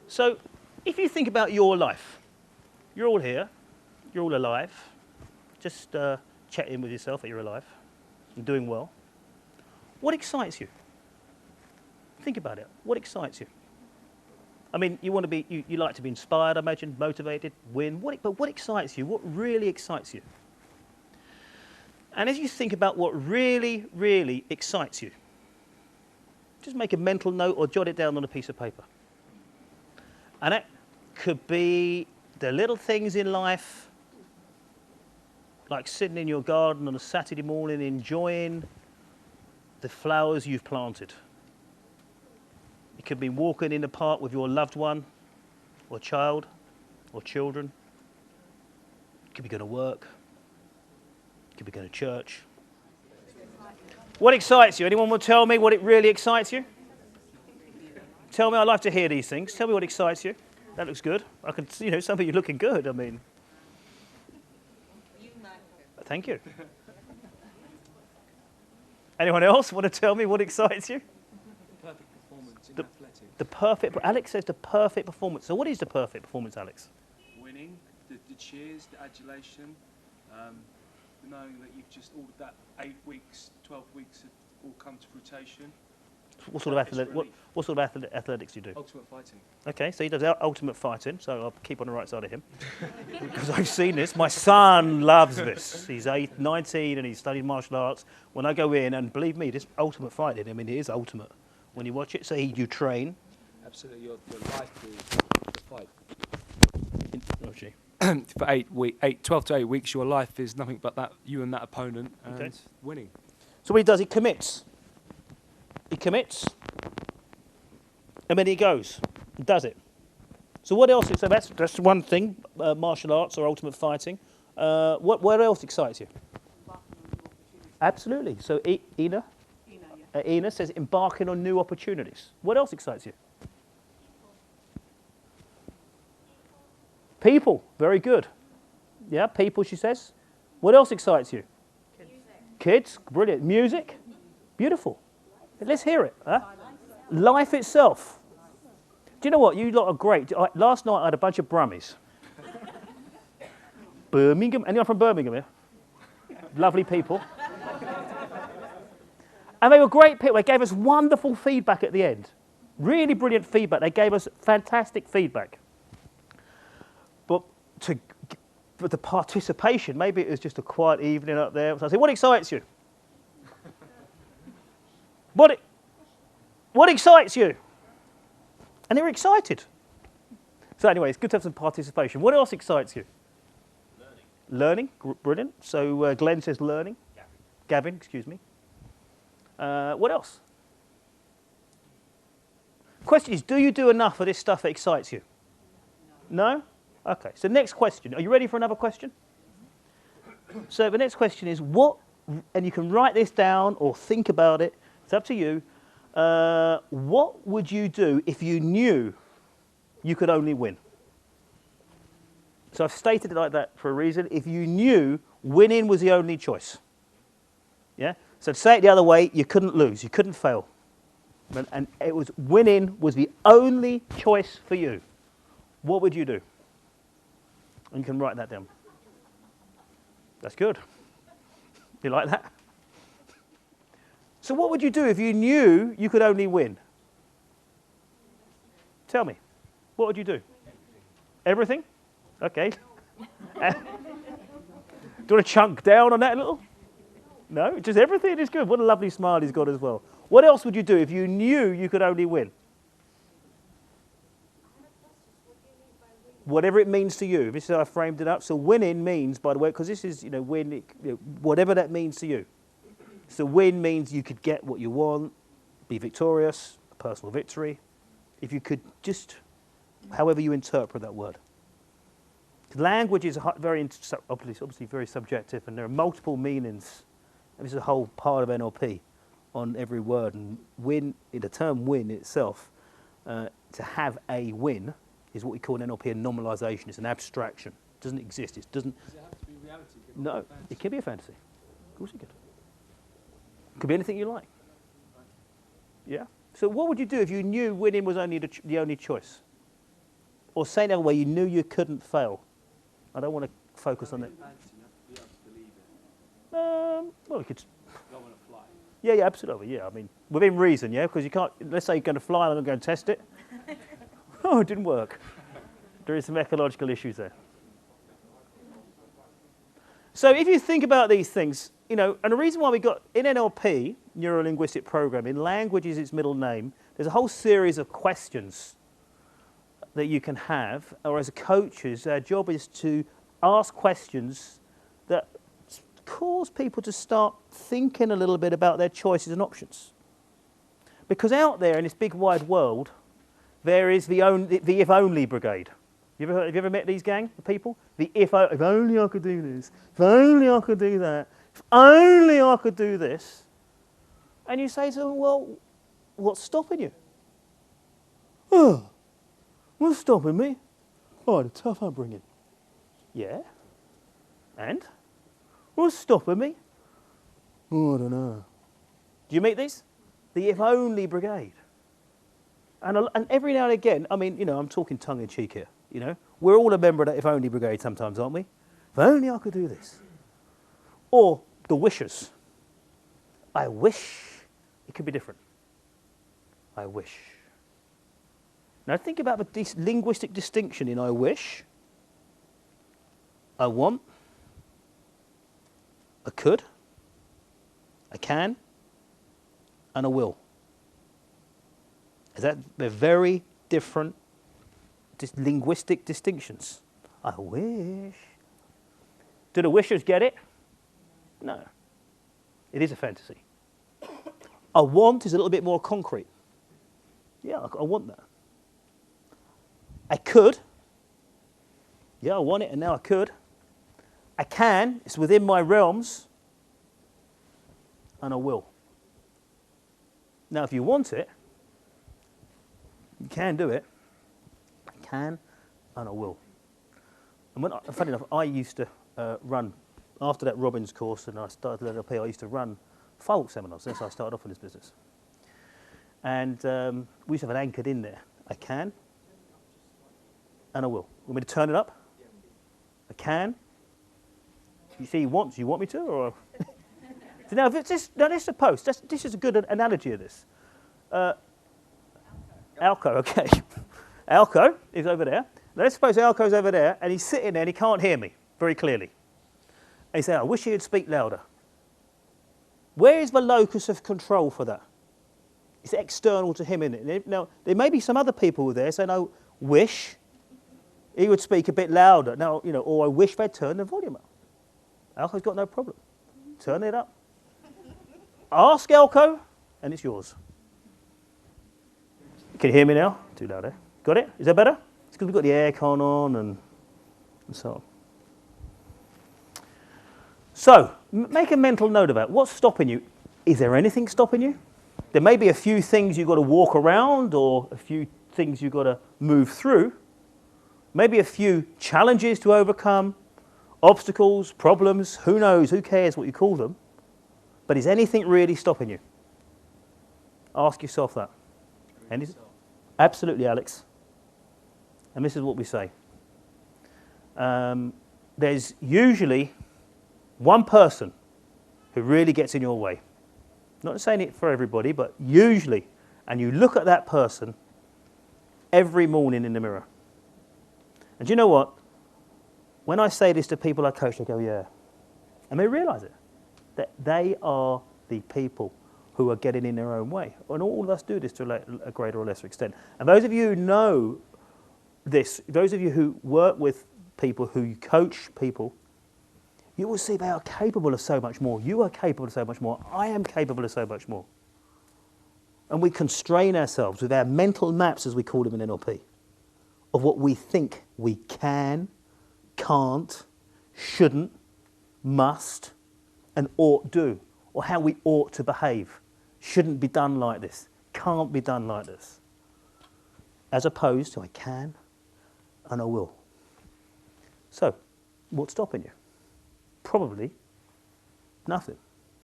So if you think about your life, you're all here, you're all alive, just chatting with yourself that you're alive and doing well. What excites you? Think about it. What excites you? I mean, you want to be, you like to be inspired, I imagine, motivated, win. But what excites you? What really excites you? And as you think about what really, really excites you, just make a mental note or jot it down on a piece of paper. And that could be the little things in life, like sitting in your garden on a Saturday morning enjoying the flowers you've planted. It could be walking in the park with your loved one or child or children. It could be going to work. It could be going to church. What excites you? Anyone will tell me what it really excites you? Tell me, I'd like to hear these things. Tell me what excites you. That looks good. I can see, some of you looking good. I mean, thank you. Anyone else want to tell me what excites you? Perfect performance in athletics. The perfect. Alex says the perfect performance. So what is the perfect performance, Alex? Winning, the cheers, the adulation, knowing that you've just all that 8 weeks, 12 weeks have all come to fruition. What sort of athletics do you do? Ultimate fighting. Okay, so he does ultimate fighting, so I'll keep on the right side of him. Because I've seen this. My son loves this. He's 19 and he's studied martial arts. When I go in, and believe me, this ultimate fighting, I mean, it is ultimate. When you watch it, so you train. Absolutely, your life is the fight. Oh, gee. For 12 to 8 weeks, your life is nothing but that you and that opponent and winning. So what he does, he commits. He commits, and then he goes and does it. So what else? So that's one thing, martial arts or ultimate fighting. What else excites you? Absolutely. So Ina says embarking on new opportunities. What else excites you? People. Very good. Yeah, people, she says. What else excites you? Kids. Brilliant. Music. Beautiful. Let's hear it. Huh? Life itself. Do you know what? You lot are great. Last night I had a bunch of Brummies. Birmingham. Anyone from Birmingham here? Lovely people. And they were great people. They gave us wonderful feedback at the end. Really brilliant feedback. They gave us fantastic feedback. But for the participation, maybe it was just a quiet evening up there. So I said, what excites you? What excites you? And they were excited. So anyway, it's good to have some participation. What else excites you? Learning. Brilliant. So Glenn says learning. Gavin, excuse me. What else? Question is, do you do enough of this stuff that excites you? No? Okay, so next question. Are you ready for another question? So the next question is, and you can write this down or think about it. It's up to you. What would you do if you knew you could only win? So I've stated it like that for a reason. If you knew winning was the only choice. Yeah? So to say it the other way, you couldn't lose, you couldn't fail. And it was winning was the only choice for you. What would you do? And you can write that down. That's good. You like that? So what would you do if you knew you could only win? Tell me. What would you do? Everything? Okay. Do you want to chunk down on that a little? No? Just everything is good. What a lovely smile he's got as well. What else would you do if you knew you could only win? Whatever it means to you. This is how I framed it up. So winning means, by the way, because this is, win, whatever that means to you. So win means you could get what you want, be victorious, a personal victory. If you could just, however you interpret that word. Language is obviously very subjective, and there are multiple meanings. And this is a whole part of NLP on every word. And win, the term win itself, to have a win, is what we call in NLP a normalization. It's an abstraction. It doesn't exist. It doesn't. Does it have to be reality? No, it can be a fantasy. Of course it could. It could be anything you like. Yeah. So what would you do if you knew winning was only the only choice? Or say it in a way you knew you couldn't fail. I don't want to focus on that. Well, we could. Don't want to fly. Yeah, absolutely. Yeah, I mean, within reason, yeah, because you can't. Let's say you're going to fly and I'm going to test it. Oh, it didn't work. There is some ecological issues there. So if you think about these things, you know, and the reason why we got in NLP, neuro-linguistic programming, language is its middle name. There's a whole series of questions that you can have, or as a coaches, our job is to ask questions that cause people to start thinking a little bit about their choices and options. Because out there in this big wide world, there is the if only brigade. Have you ever met these gang of people? The if only I could do this, if only I could do that, if only I could do this. And you say to them, well, what's stopping you? Oh, what's stopping me? Oh, I had a tough upbringing. Yeah? And? What's stopping me? Oh, I don't know. Do you meet these? The if only brigade. And every now and again, I mean, you know, I'm talking tongue in cheek here, you know. We're all a member of that if only brigade sometimes, aren't we? If only I could do this. Or the wishers. I wish it could be different. I wish. Now think about the linguistic distinction in I wish, I want, I could, I can, and I will. They're very different linguistic distinctions. I wish. Do the wishers get it? No. It is a fantasy. I want is a little bit more concrete. Yeah, I want that. I could. Yeah, I want it and now I could. I can. It's within my realms. And I will. Now, if you want it, you can do it. I can and I will. And funny enough, I used to run, after that Robbins course and I started NLP, I used to run folk seminars. That's how I started off in this business. And we used to have it anchored in there. I can and I will. Want me to turn it up? I can. You see, you want me to? Or so now, this is a post. This is a good analogy of this. Alco, okay. Alco is over there. Now let's suppose Alco's over there and he's sitting there and he can't hear me very clearly. And he says, I wish he would speak louder. Where is the locus of control for that? It's external to him, isn't it? Now, there may be some other people there saying, I wish he would speak a bit louder. Now, you know, or I wish they'd turn the volume up. Alco's got no problem. Turn it up. Ask Alco, and it's yours. Can you hear me now? Too loud, eh? Got it? Is that better? It's because we've got the aircon on and so on. So, make a mental note about what's stopping you. Is there anything stopping you? There may be a few things you've got to walk around or a few things you've got to move through. Maybe a few challenges to overcome, obstacles, problems, who knows, who cares what you call them. But is anything really stopping you? Ask yourself that. Absolutely, Alex. And this is what we say. There's usually one person who really gets in your way. Not saying it for everybody, but usually. And you look at that person every morning in the mirror. And do you know what? When I say this to people I coach, they go, yeah. And they realise it. That they are the people who are getting in their own way. And all of us do this to a greater or lesser extent. And those of you who know this, those of you who work with people, who coach people, you will see they are capable of so much more. You are capable of so much more. I am capable of so much more. And we constrain ourselves with our mental maps, as we call them in NLP, of what we think we can, can't, shouldn't, must, and ought do, or how we ought to behave. Shouldn't be done like this, can't be done like this. As opposed to I can and I will. So, what's stopping you? Probably nothing.